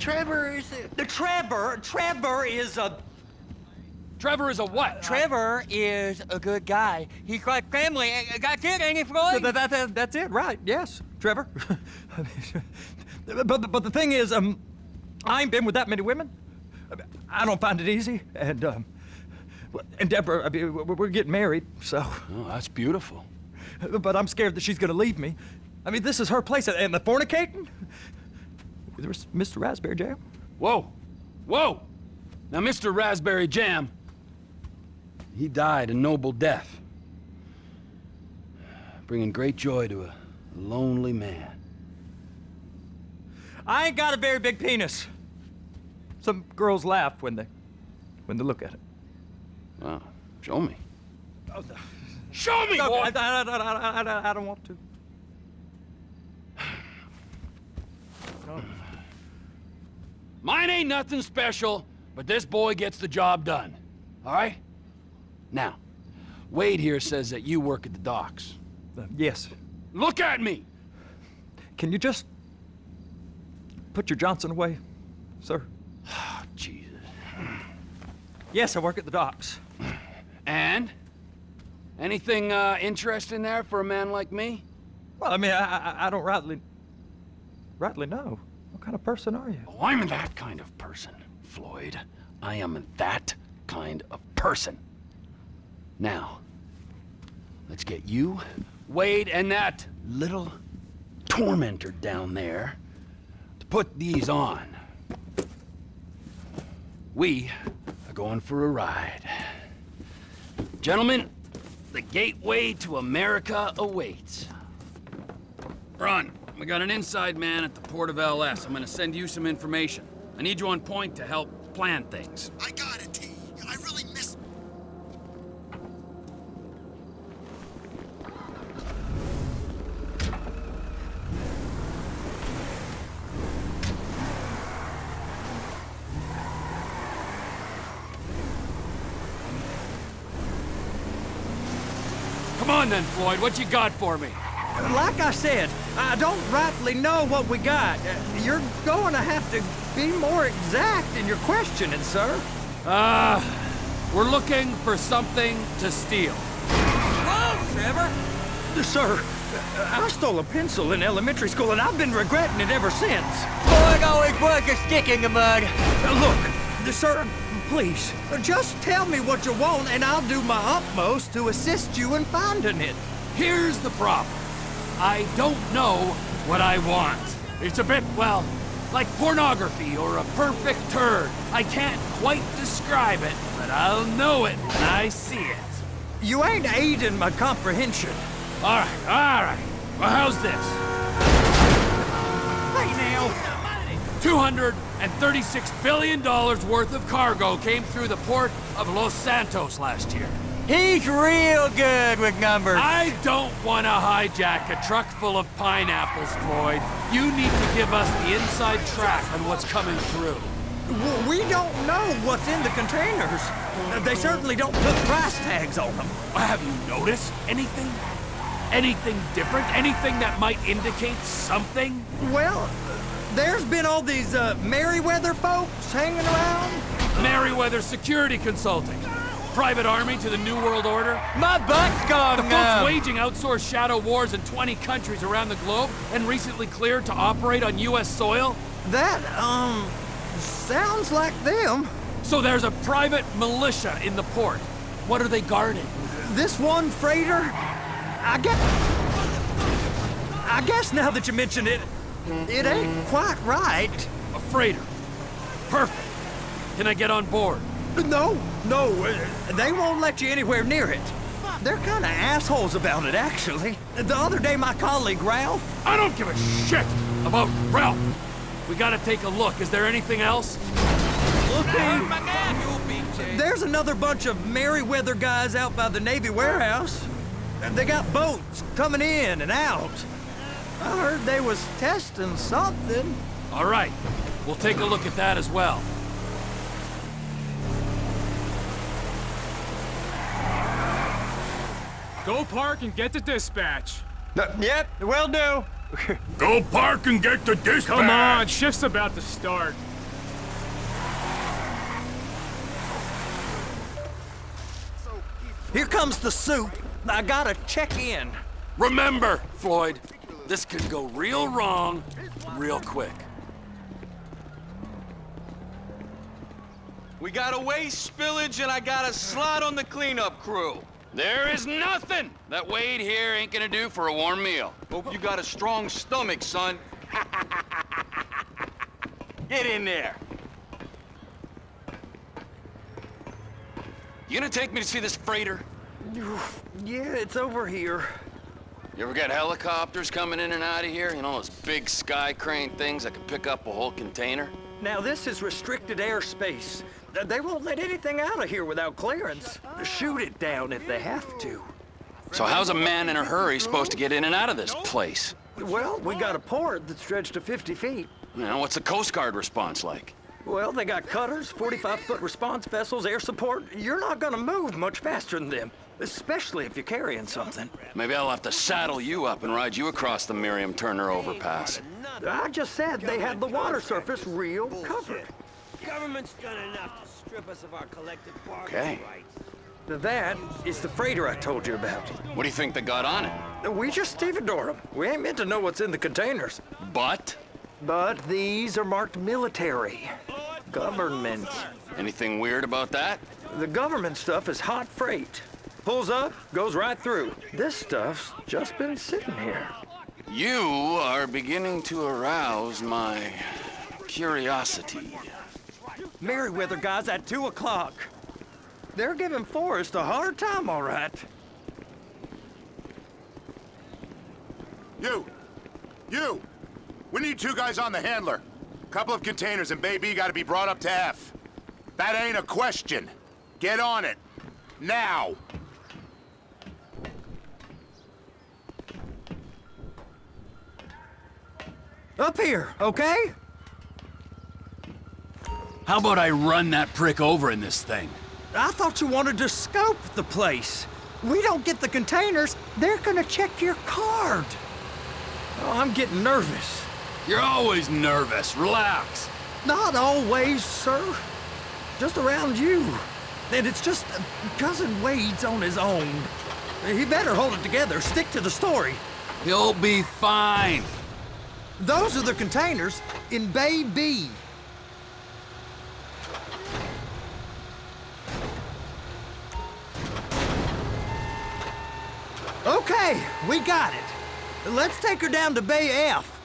Trevor is a... Trevor is a... Trevor is a what? Trevor is a good guy. He's like family. That's it, ain't it, Floyd? That's it, right? Yes, Trevor. but the thing is, I ain't been with that many women. I don't find it easy, and Deborah, I mean, we're getting married, so. Oh, that's beautiful. But I'm scared that she's gonna leave me. I mean, this is her place, and the fornicating? There's Mr. Raspberry Jam. Whoa, whoa! Now, Mr. Raspberry Jam, he died a noble death, bringing great joy to a lonely man. I ain't got a very big penis. Some girls laugh when they look at it. Wow, show me. Oh, Show me, no, boy! I don't want to. No. Mine ain't nothing special, but this boy gets the job done. All right? Now, Wade here says that you work at the docks. Yes. Look at me! Can you just put your Johnson away, sir? Oh, Jesus. Yes, I work at the docks. And? Anything interesting there for a man like me? Well, I mean, I don't rightly know. What kind of person are you? Oh, I'm that kind of person, Floyd. I am that kind of person. Now, let's get you, Wade, and that little tormentor down there to put these on. We are going for a ride. Gentlemen, the gateway to America awaits. Ron, we got an inside man at the port of LS. I'm gonna send you some information. I need you on point to help plan things. I got it, T. I really miss... Come on then, Floyd, what you got for me? Like I said, I don't rightly know what we got. You're going to have to be more exact in your questioning, sir. We're looking for something to steal. Whoa, Trevor! Sir, I stole a pencil in elementary school, and I've been regretting it ever since. Floyd always was a stick in the mud. Look, sir, please, just tell me what you want, and I'll do my utmost to assist you in finding it. Here's the problem. I don't know what I want. It's a bit, well, like pornography or a perfect turd. I can't quite describe it, but I'll know it when I see it. You ain't aiding my comprehension. All right. Well, how's this? Hey, now. $236 billion worth of cargo came through the port of Los Santos last year. He's real good with numbers. I don't want to hijack a truck full of pineapples, Floyd. You need to give us the inside track on what's coming through. We don't know what's in the containers. They certainly don't put price tags on them. Have you noticed anything? Anything different? Anything that might indicate something? Well, there's been all these Merryweather folks hanging around. Merryweather Security Consulting. Private army to the New World Order. My butt's gone The numb. folks waging outsourced shadow wars in 20 countries around the globe and recently cleared to operate on U.S. soil. That, sounds like them. So there's a private militia in the port. What are they guarding? This one freighter, I guess now that you mention it, it ain't quite right. A freighter. Perfect. Can I get on board? No, they won't let you anywhere near it. They're kind of assholes about it, actually. The other day, my colleague, Ralph... I don't give a shit about Ralph. We gotta take a look. Is there anything else? There's another bunch of Merryweather guys out by the Navy warehouse. They got boats coming in and out. I heard they was testing something. All right. We'll take a look at that as well. Go park and get to dispatch. Yep, will do. Go park and get the dispatch! Come on, shift's about to start. Here comes the soup. I gotta check in. Remember, Floyd, this could go real wrong real quick. We got a waste spillage and I got a slot on the cleanup crew. There is nothing that Wade here ain't gonna do for a warm meal. Hope you got a strong stomach, son. Get in there. You gonna take me to see this freighter? Yeah, it's over here. You ever got helicopters coming in and out of here? You know, those big sky crane things that can pick up a whole container? Now, this is restricted airspace. They won't let anything out of here without clearance. Shoot it down if they have to. So how's a man in a hurry supposed to get in and out of this place? Well, we got a port that stretched to 50 feet. You know, what's the Coast Guard response like? Well, they got cutters, 45-foot response vessels, air support. You're not gonna move much faster than them, especially if you're carrying something. Maybe I'll have to saddle you up and ride you across the Miriam Turner overpass. I just said they had the water surface real covered. Government's done enough to strip us of our collective bargaining Okay. rights. That is the freighter I told you about. What do you think they got on it? We just stevedore them. We ain't meant to know what's in the containers. But? But these are marked military. Government. Anything weird about that? The government stuff is hot freight. Pulls up, goes right through. This stuff's just been sitting here. You are beginning to arouse my curiosity. Merriweather guys at 2 o'clock. They're giving Forrest a hard time, all right. You! We need 2 guys on the handler. Couple of containers and Baby gotta be brought up to F. That ain't a question. Get on it. Now! Up here, okay? How about I run that prick over in this thing? I thought you wanted to scope the place. We don't get the containers, they're gonna check your card. Oh, I'm getting nervous. You're always nervous. Relax. Not always, sir. Just around you. And it's just Cousin Wade's on his own. He better hold it together, stick to the story. You'll be fine. Those are the containers in Bay B. Okay, we got it. Let's take her down to Bay F.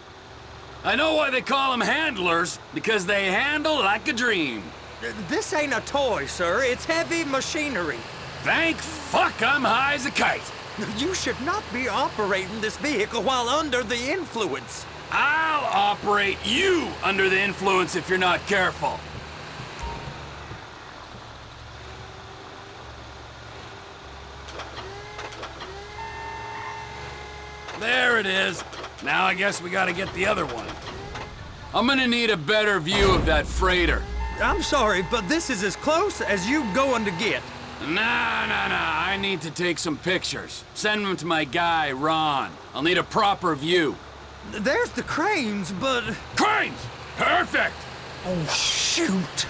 I know why they call them handlers, because they handle like a dream. This ain't a toy, sir. It's heavy machinery. Thank fuck I'm high as a kite. You should not be operating this vehicle while under the influence. I'll operate you under the influence if you're not careful. There it is. Now I guess we gotta get the other one. I'm gonna need a better view of that freighter. I'm sorry, but this is as close as you going to get. Nah. I need to take some pictures. Send them to my guy, Ron. I'll need a proper view. There's the cranes, but... Cranes! Perfect! Oh, shoot.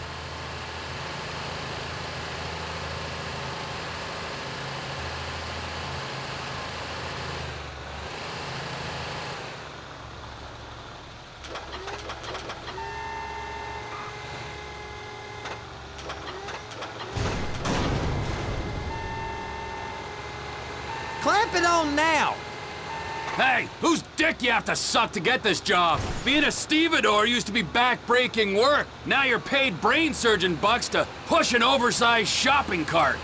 Clamp it on now. Hey, whose dick you have to suck to get this job? Being a stevedore used to be back-breaking work. Now you're paid brain surgeon bucks to push an oversized shopping cart.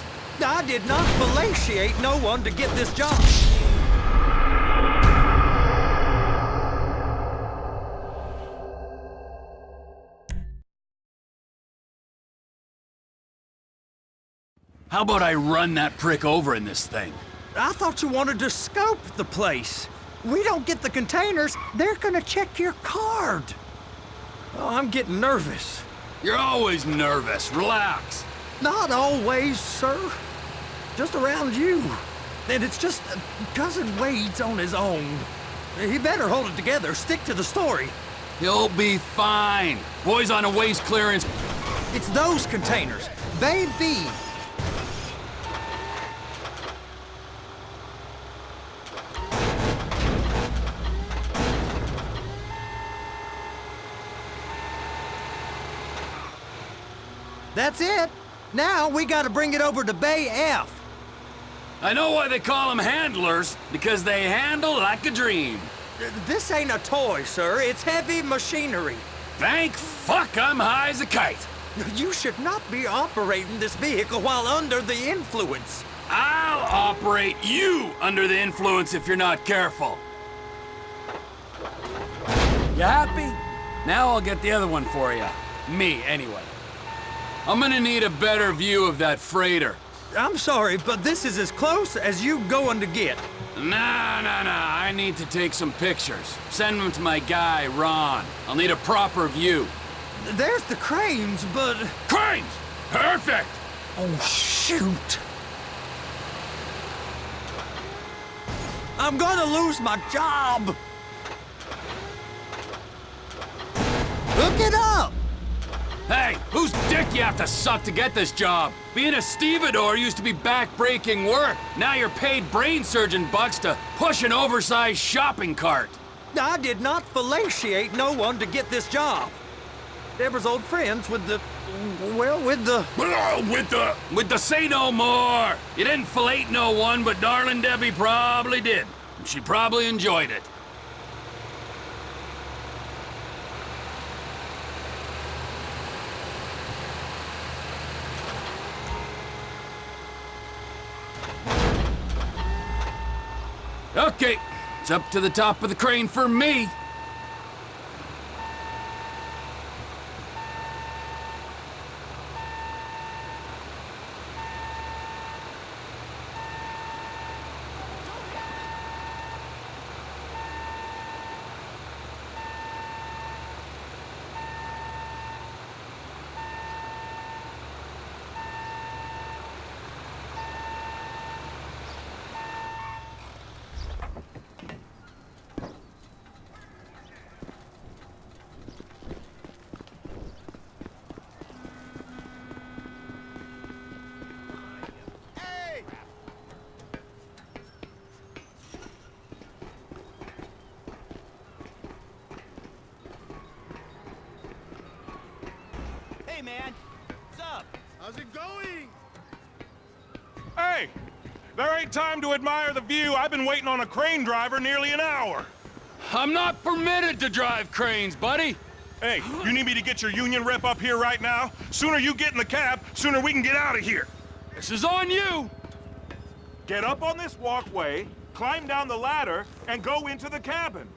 I did not fellatiate no one to get this job. How about I run that prick over in this thing? I thought you wanted to scope the place. We don't get the containers, they're gonna check your card. Oh, I'm getting nervous. You're always nervous. Relax. Not always, sir. Just around you. And it's just Cousin Wade's on his own. He better hold it together, stick to the story. You'll be fine. Boys on a waste clearance. It's those containers. Bay B. That's it. Now we gotta bring it over to Bay F. I know why they call them handlers, because they handle like a dream. This ain't a toy, sir. It's heavy machinery. Thank fuck I'm high as a kite. You should not be operating this vehicle while under the influence. I'll operate you under the influence if you're not careful. You happy? Now I'll get the other one for you. Me, anyway. I'm gonna need a better view of that freighter. I'm sorry, but this is as close as you going to get. Nah. I need to take some pictures. Send them to my guy, Ron. I'll need a proper view. There's the cranes, but... Cranes! Perfect! Oh, shoot. I'm gonna lose my job. Hook it up. Hey, whose dick you have to suck to get this job? Being a stevedore used to be back-breaking work. Now you're paid brain surgeon bucks to push an oversized shopping cart. I did not fellatiate no one to get this job. Deborah's old friends with the... well, with the... With the say no more! You didn't fillet no one, but darling Debbie probably did. She probably enjoyed it. Okay, it's up to the top of the crane for me. Hey, man. What's up? How's it going? Hey! There ain't time to admire the view. I've been waiting on a crane driver nearly an hour. I'm not permitted to drive cranes, buddy. Hey, you need me to get your union rep up here right now? Sooner you get in the cab, sooner we can get out of here. This is on you. Get up on this walkway, climb down the ladder, and go into the cabin.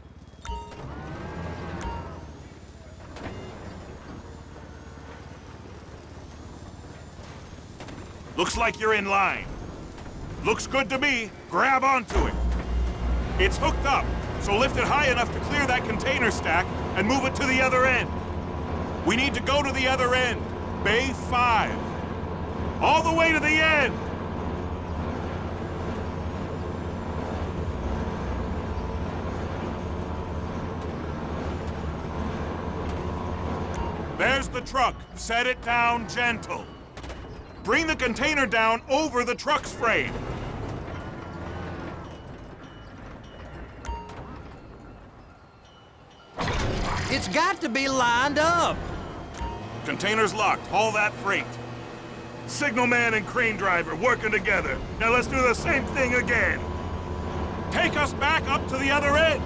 Looks like you're in line. Looks good to me. Grab onto it. It's hooked up, so lift it high enough to clear that container stack and move it to the other end. We need to go to the other end. Bay 5. All the way to the end. There's the truck. Set it down gentle. Bring the container down over the truck's frame. It's got to be lined up. Container's locked. Haul that freight. Signalman and crane driver working together. Now let's do the same thing again. Take us back up to the other end.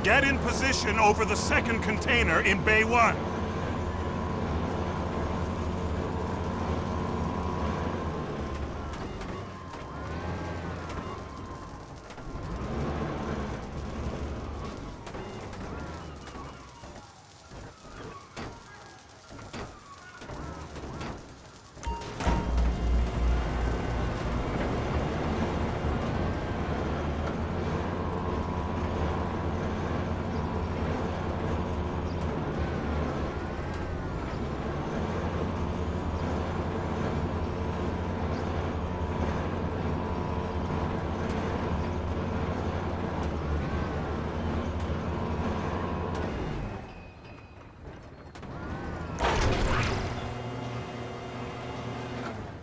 Get in position over the second container in Bay 1.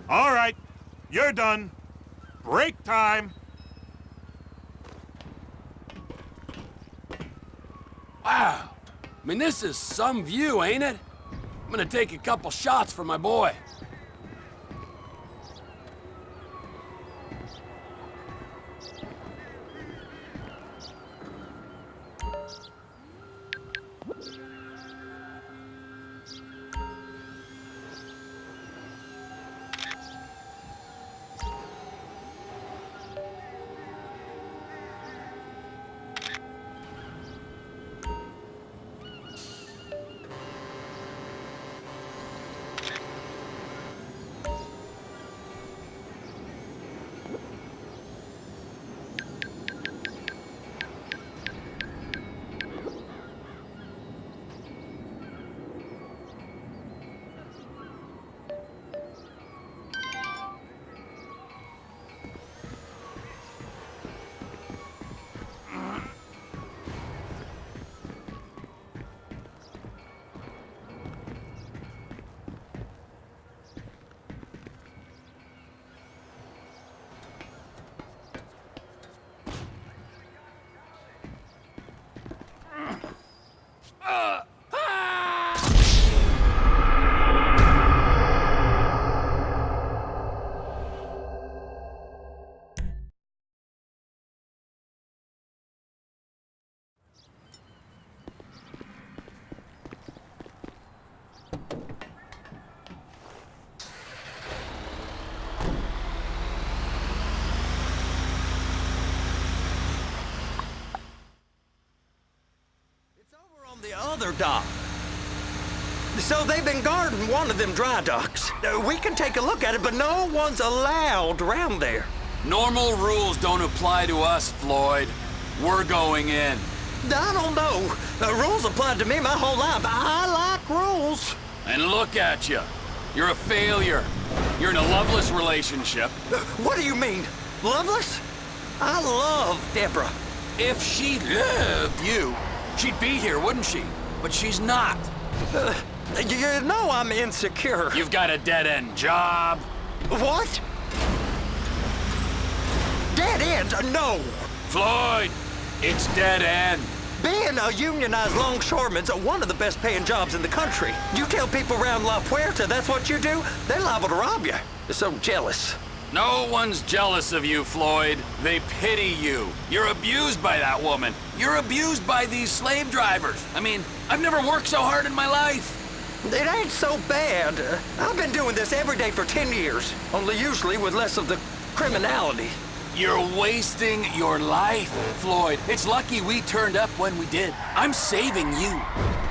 All right, you're done. Break time. Wow. I mean, this is some view, ain't it? I'm gonna take a couple shots for my boy. The other dock. So they've been guarding one of them dry docks. We can take a look at it, but no one's allowed around there. Normal rules don't apply to us, Floyd. We're going in. I don't know. The rules applied to me my whole life. I like rules. And look at you. You're a failure. You're in a loveless relationship. What do you mean? Loveless? I love Deborah. If she loved you, she'd be here, wouldn't she? But she's not. You know I'm insecure. You've got a dead-end job. What? Dead end? No. Floyd, it's dead end. Being a unionized longshoreman's one of the best paying jobs in the country. You tell people around La Puerta that's what you do, they're liable to rob you. They're so jealous. No one's jealous of you, Floyd. They pity you. You're abused by that woman. You're abused by these slave drivers. I mean, I've never worked so hard in my life. It ain't so bad. I've been doing this every day for 10 years, only usually with less of the criminality. You're wasting your life, Floyd. It's lucky we turned up when we did. I'm saving you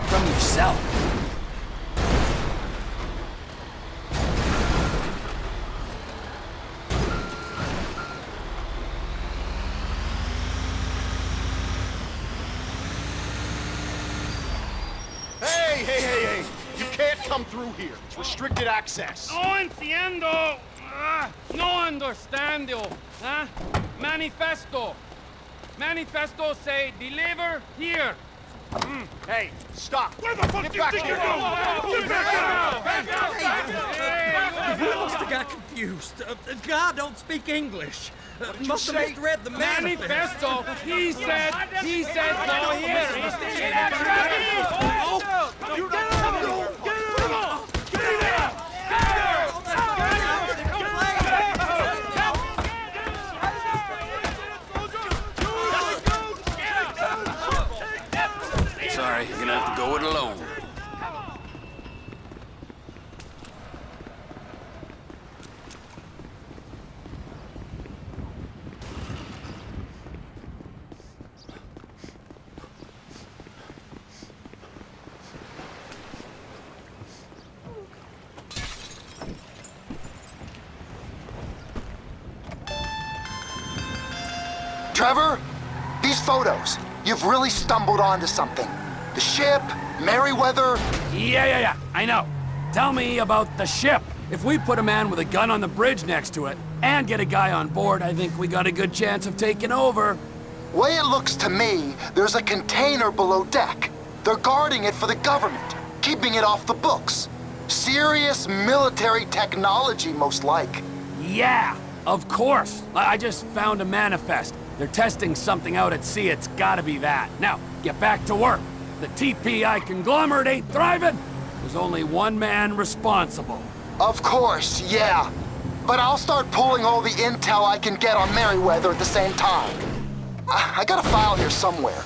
from yourself. Hey! You can't come through here. It's restricted access. No entiendo. No understando. Huh? Manifesto. Manifesto say deliver here. Hey, stop. Where the fuck Get do you back think here. you're going? Back out! You must have got confused. God don't speak English. Must have misread the Manifesto. He said go here. Sorry, you're gonna have to go it alone. Trevor, these photos, you've really stumbled onto something. The ship, Merryweather. Yeah, I know. Tell me about the ship. If we put a man with a gun on the bridge next to it and get a guy on board, I think we got a good chance of taking over. Way it looks to me, there's a container below deck. They're guarding it for the government, keeping it off the books. Serious military technology, most like. Yeah, of course. I just found a manifest. They're testing something out at sea. It's gotta be that. Now, get back to work. the TPI conglomerate ain't thriving, there's only one man responsible. Of course, yeah. But I'll start pulling all the intel I can get on Merryweather at the same time. I got a file here somewhere.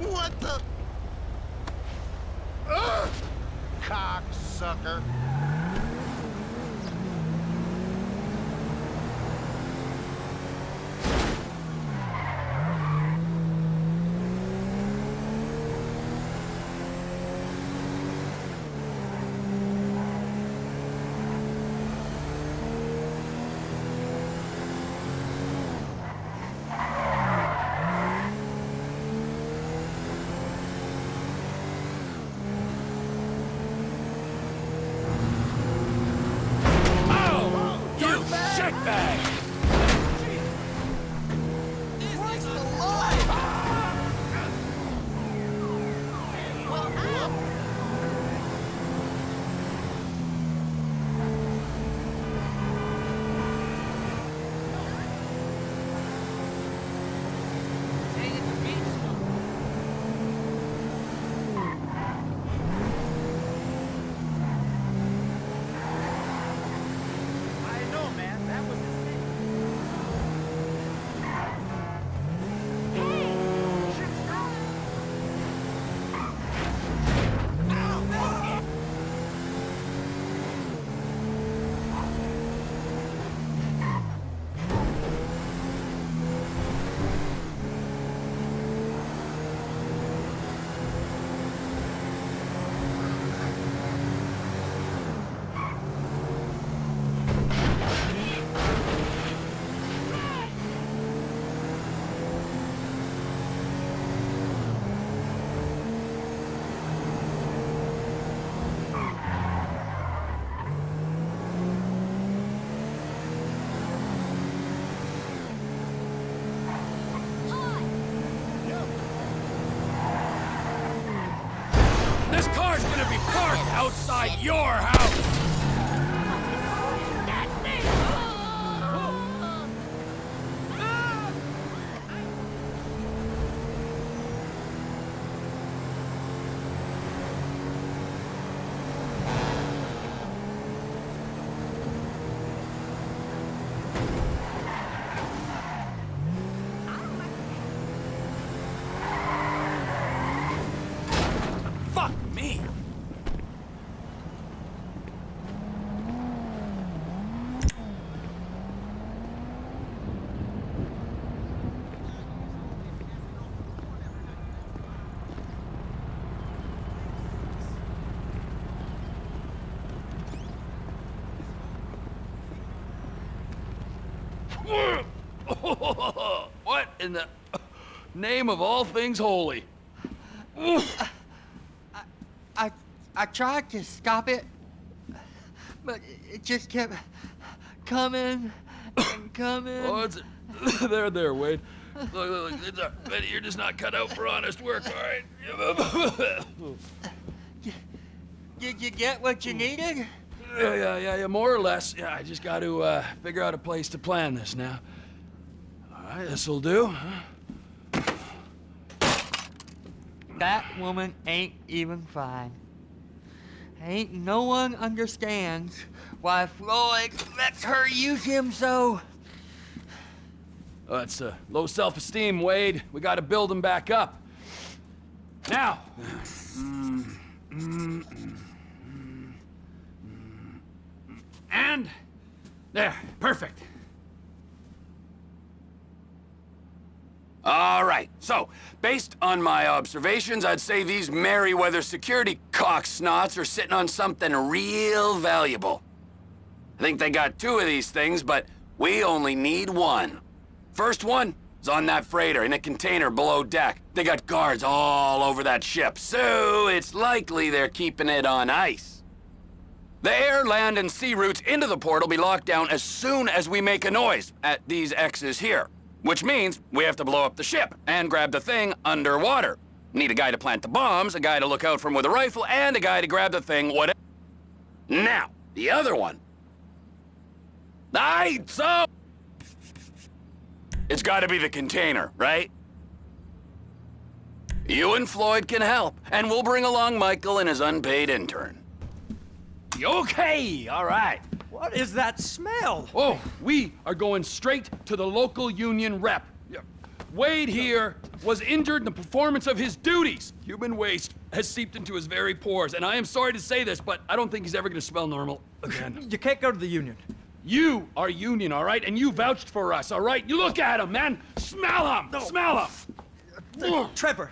What the? Cocksucker. This car's gonna be parked outside your house! Fuck me! What in the name of all things holy? I tried to stop it, but it just kept coming and coming. Oh, it's there, Wade. Look, you're just not cut out for honest work, all right? Did you get what you needed? Yeah, more or less. Yeah, I just got to figure out a place to plan this now. All right, this'll do. That woman ain't even fine. Ain't no one understands why Floyd lets her use him so. It's low self-esteem, Wade. We got to build him back up. Now. And there, perfect. All right, so, based on my observations, I'd say these Merryweather security cocksnots are sitting on something real valuable. I think they got 2 of these things, but we only need 1. First one is on that freighter in a container below deck. They got guards all over that ship, so it's likely they're keeping it on ice. The air, land, and sea routes into the port will be locked down as soon as we make a noise at these X's here. Which means we have to blow up the ship and grab the thing underwater. Need a guy to plant the bombs, a guy to look out for 'em with a rifle, and a guy to grab the thing, whatever. Now, the other one. So... It's gotta be the container, right? You and Floyd can help, and we'll bring along Michael and his unpaid intern. Okay, all right. What is that smell? Oh, we are going straight to the local union rep. Wade here was injured in the performance of his duties. Human waste has seeped into his very pores, and I am sorry to say this, but I don't think he's ever gonna smell normal again. You can't go to the union. You are union, all right? And you vouched for us, all right? You look at him, man. Smell him. No. Smell him. Trevor,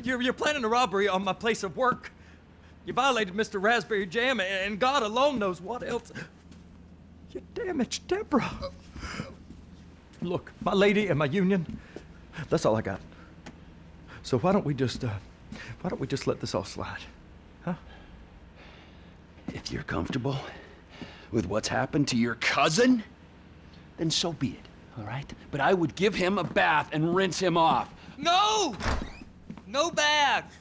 you're planning a robbery on my place of work. You violated Mr. Raspberry Jam, and God alone knows what else. You damaged Deborah. Look, my lady and my union, that's all I got. So why don't we just let this all slide, huh? If you're comfortable with what's happened to your cousin, then so be it, all right? But I would give him a bath and rinse him off. No! No bath!